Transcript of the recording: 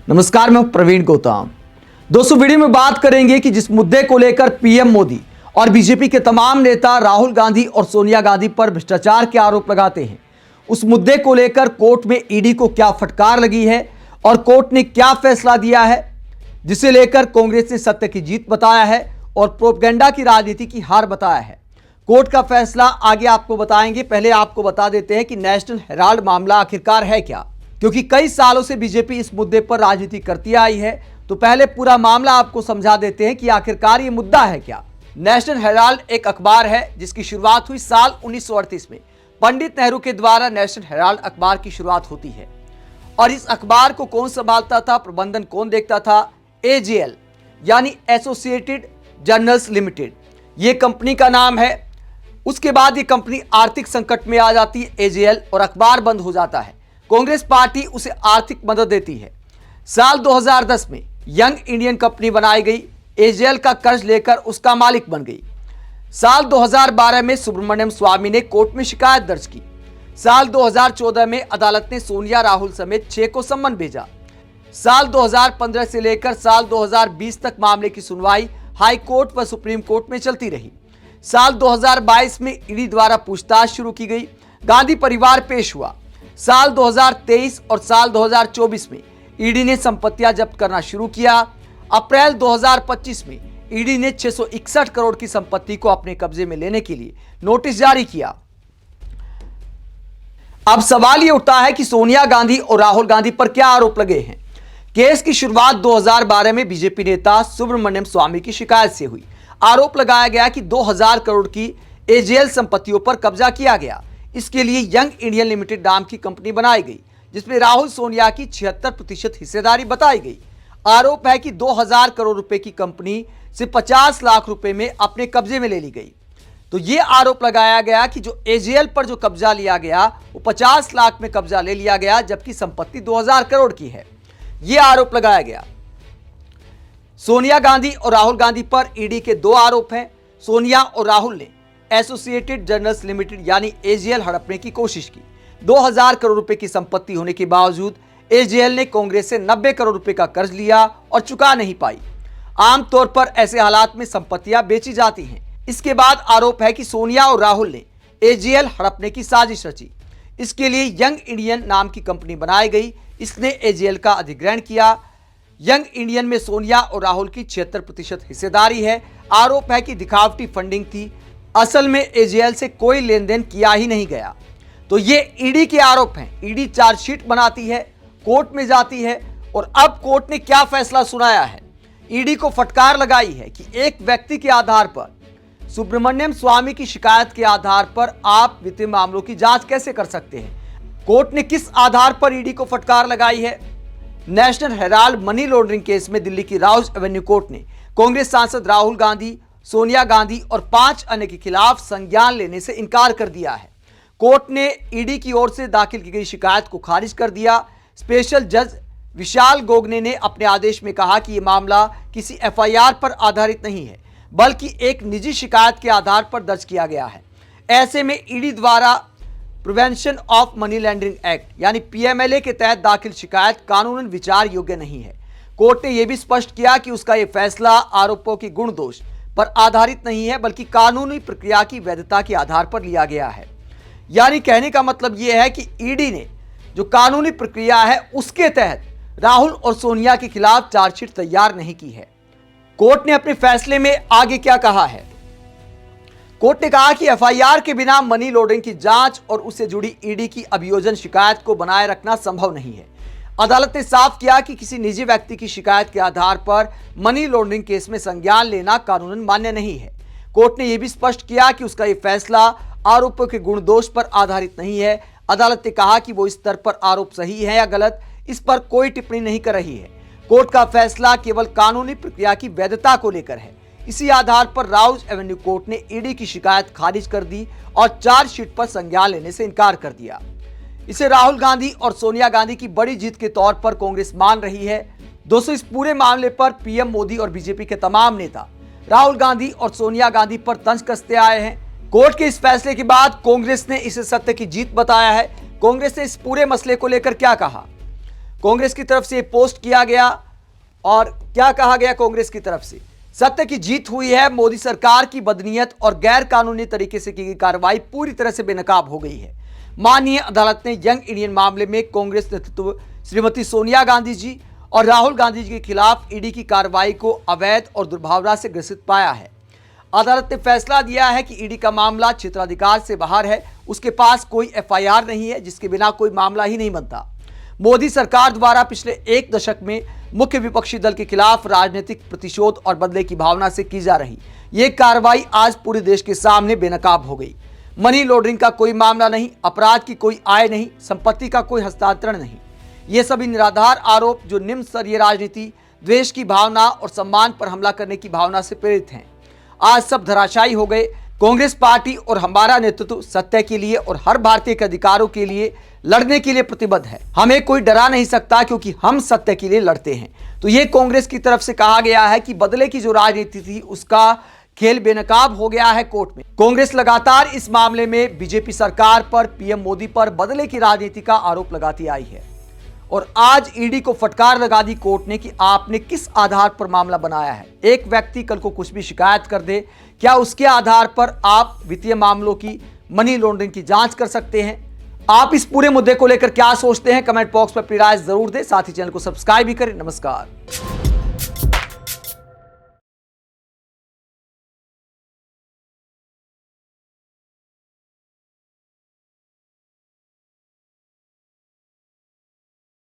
नमस्कार, मैं प्रवीण गौतम। दोस्तों, वीडियो में बात करेंगे कि जिस मुद्दे को लेकर पीएम मोदी और बीजेपी के तमाम नेता राहुल गांधी और सोनिया गांधी पर भ्रष्टाचार के आरोप लगाते हैं, उस मुद्दे को लेकर कोर्ट में ईडी को क्या फटकार लगी है और कोर्ट ने क्या फैसला दिया है, जिसे लेकर कांग्रेस ने सत्य की जीत बताया है और प्रोपेगेंडा की राजनीति की हार बताया है। कोर्ट का फैसला आगे आपको बताएंगे। पहले आपको बता देते हैं कि नेशनल हेराल्ड मामला आखिरकार है क्या, क्योंकि कई सालों से बीजेपी इस मुद्दे पर राजनीति करती आई है। तो पहले पूरा मामला आपको समझा देते हैं कि आखिरकार ये मुद्दा है क्या। नेशनल हेराल्ड एक अखबार है जिसकी शुरुआत हुई साल 1938 में। पंडित नेहरू के द्वारा नेशनल हेराल्ड अखबार की शुरुआत होती है। और इस अखबार को कौन संभालता था, प्रबंधन कौन देखता था? एजेएल यानी एसोसिएटेड जर्नल्स लिमिटेड, ये कंपनी का नाम है। उसके बाद ये कंपनी आर्थिक संकट में आ जाती है एजेएल, और अखबार बंद हो जाता है। कांग्रेस पार्टी उसे आर्थिक मदद देती है। साल 2010 में यंग इंडियन कंपनी बनाई गई, एजेएल का कर्ज लेकर उसका मालिक बन गई। साल 2012 में सुब्रमण्यम स्वामी ने कोर्ट में शिकायत दर्ज की। साल 2014 में अदालत ने सोनिया राहुल समेत 6 को सम्मन भेजा। साल 2015 से लेकर साल 2020 तक मामले की सुनवाई हाई कोर्ट व सुप्रीम कोर्ट में चलती रही। साल 2022 में ईडी द्वारा पूछताछ शुरू की गई। गांधी परिवार पेश हुआ। साल 2023 और साल 2024 में ईडी ने संपत्तियां जब्त करना शुरू किया। अप्रैल 2025 में ईडी ने 661 करोड़ की संपत्ति को अपने कब्जे में लेने के लिए नोटिस जारी किया। अब सवाल यह उठता है कि सोनिया गांधी और राहुल गांधी पर क्या आरोप लगे हैं। केस की शुरुआत 2012 में बीजेपी नेता सुब्रमण्यम स्वामी की शिकायत से हुई। आरोप लगाया गया कि 2000 करोड़ की एजेएल संपत्तियों पर कब्जा किया गया। इसके लिए यंग इंडियन लिमिटेड नाम की कंपनी बनाई गई, जिसमें राहुल सोनिया की 76% हिस्सेदारी बताई गई। आरोप है कि 2000 करोड़ रुपए की कंपनी से 50 लाख रुपए में अपने कब्जे में ले ली गई। तो यह आरोप लगाया गया कि जो एजेएल पर जो कब्जा लिया गया वो 50 लाख में कब्जा ले लिया गया, जबकि संपत्ति 2000 करोड़ की है। यह आरोप लगाया गया। सोनिया गांधी और राहुल गांधी पर ईडी के 2 आरोप हैं। सोनिया और राहुल ने एसोसिएटेड जर्नल्स लिमिटेड यानी एजेएल हड़पने की कोशिश की। 2000 करोड़ रुपए की संपत्ति होने के बावजूद एजेएल ने कांग्रेस से 90 करोड़ रुपए का कर्ज लिया और चुका नहीं पाई। आमतौर पर ऐसे हालात में संपत्तियां बेची जाती हैं। इसके बाद आरोप है कि सोनिया और राहुल ने एजेएल हड़पने की साजिश रची। इसके लिए यंग इंडियन नाम की कंपनी बनाई गई। इसने एजेएल का अधिग्रहण किया। यंग इंडियन में सोनिया और राहुल की 76% हिस्सेदारी है। आरोप है कि दिखावटी फंडिंग थी। असल में एजेएल से कोई लेन देन किया ही नहीं गया। तो ये ईडी के आरोप हैं। ईडी चार्जशीट बनाती है, कोर्ट में जाती है, और अब कोर्ट ने क्या फैसला सुनाया है। ईडी को फटकार लगाई है कि एक व्यक्ति के आधार पर, सुब्रमण्यम स्वामी की शिकायत के आधार पर आप वित्तीय मामलों की जांच कैसे कर सकते हैं। कोर्ट ने किस आधार पर ईडी को फटकार लगाई है? National Herald money laundering case में दिल्ली की राउज एवेन्यू कोर्ट ने कांग्रेस सांसद राहुल गांधी, सोनिया गांधी और 5 अन्य के खिलाफ संज्ञान लेने से इनकार कर दिया है। कोर्ट ने ईडी की ओर से दाखिल की गई शिकायत को खारिज कर दिया। स्पेशल जज विशाल गोगने ने अपने आदेश में कहा कि यह मामला किसी एफआईआर पर आधारित नहीं है, बल्कि एक निजी शिकायत के आधार पर दर्ज किया गया है। ऐसे में ईडी द्वारा prevention of money laundering act यानी पीएमएलए के तहत दाखिल शिकायत कानूनन विचार योग्य नहीं है। कोर्ट ने यह भी स्पष्ट किया कि उसका यह फैसला आरोपों की गुण दोष पर आधारित नहीं है, बल्कि कानूनी प्रक्रिया की वैधता के आधार पर लिया गया है। यानी कहने का मतलब यह है कि ईडी ने जो कानूनी प्रक्रिया है उसके तहत राहुल और सोनिया के खिलाफ चार्जशीट तैयार नहीं की है। कोर्ट ने अपने फैसले में आगे क्या कहा है? कोर्ट ने कहा कि एफआईआर के बिना मनी लॉन्ड्रिंग की जांच और उससे जुड़ी ईडी की अभियोजन शिकायत को बनाए रखना संभव नहीं है। अदालत ने साफ किया कि किसी निजी व्यक्ति की शिकायत के आधार पर मनी लॉन्ड्रिंग केस में संज्ञान लेना कानूनन मान्य नहीं है। कोर्ट ने यह भी स्पष्ट किया कि उसका यह फैसला आरोपों के गुण दोष पर आधारित नहीं है। अदालत ने कहा कि वो इस स्तर पर आरोप सही है या गलत, इस पर कोई टिप्पणी नहीं कर रही है। कोर्ट का फैसला केवल कानूनी प्रक्रिया की वैधता को लेकर है। इसी आधार पर राउज एवेन्यू कोर्ट ने ईडी की शिकायत खारिज कर दी और चार्जशीट पर संज्ञान लेने से इनकार कर दिया। इसे राहुल गांधी और सोनिया गांधी की बड़ी जीत के तौर पर कांग्रेस मान रही है। दोस्तों, इस पूरे मामले पर पीएम मोदी और बीजेपी के तमाम नेता राहुल गांधी और सोनिया गांधी पर तंज कसते आए हैं। कोर्ट के इस फैसले के बाद कांग्रेस ने इसे सत्य की जीत बताया है। कांग्रेस ने इस पूरे मसले को लेकर क्या कहा? कांग्रेस की तरफ से ये पोस्ट किया गया और क्या कहा गया कांग्रेस की तरफ से, सत्य की जीत हुई है, मोदी सरकार की बदनीयत और गैर कानूनी तरीके से की गई कार्रवाई पूरी तरह से बेनकाब हो गई है। माननीय अदालत ने यंग इंडियन मामले में कांग्रेस नेतृत्व श्रीमती सोनिया गांधी जी और राहुल गांधी जी के खिलाफ ईडी की कार्रवाई को अवैध और दुर्भावना से ग्रसित पाया है। अदालत ने फैसला दिया है कि ईडी का मामला क्षेत्राधिकार से बाहर है, उसके पास कोई एफआईआर नहीं है, जिसके बिना कोई मामला ही नहीं बनता। मोदी सरकार द्वारा पिछले एक दशक में मुख्य विपक्षी दल के खिलाफ राजनीतिक प्रतिशोध और बदले की भावना से की जा रही ये कार्रवाई आज पूरे देश के सामने बेनकाब हो गई। मनी लॉन्ड्रिंग का कोई मामला नहीं, अपराध की कोई आय नहीं, संपत्ति का कोई हस्तांतरण नहीं, ये सभी निराधार आरोप जो निम्न स्तरीय राजनीति, द्वेष की भावना और सम्मान पर हमला करने की भावना से प्रेरित हैं, आज सब धराशायी हो गए। कांग्रेस पार्टी और हमारा नेतृत्व सत्य के लिए और हर भारतीय के अधिकारों के लिए लड़ने के लिए प्रतिबद्ध है। हमें कोई डरा नहीं सकता क्योंकि हम सत्य के लिए लड़ते हैं। तो ये कांग्रेस की तरफ से कहा गया है कि बदले की जो राजनीति थी उसका खेल बेनकाब हो गया है कोर्ट में। कांग्रेस लगातार इस मामले में बीजेपी सरकार पर, पीएम मोदी पर बदले की राजनीति का आरोप लगाती आई है और आज ईडी को फटकार लगा दी कोर्ट ने कि आपने किस आधार पर मामला बनाया है। एक व्यक्ति कल को कुछ भी शिकायत कर दे, क्या उसके आधार पर आप वित्तीय मामलों की, मनी लॉन्ड्रिंग की जांच कर सकते हैं? आप इस पूरे मुद्दे को लेकर क्या सोचते हैं? कमेंट बॉक्स पर अपनी राय जरूर दें, साथ ही चैनल को सब्सक्राइब भी करें। नमस्कार।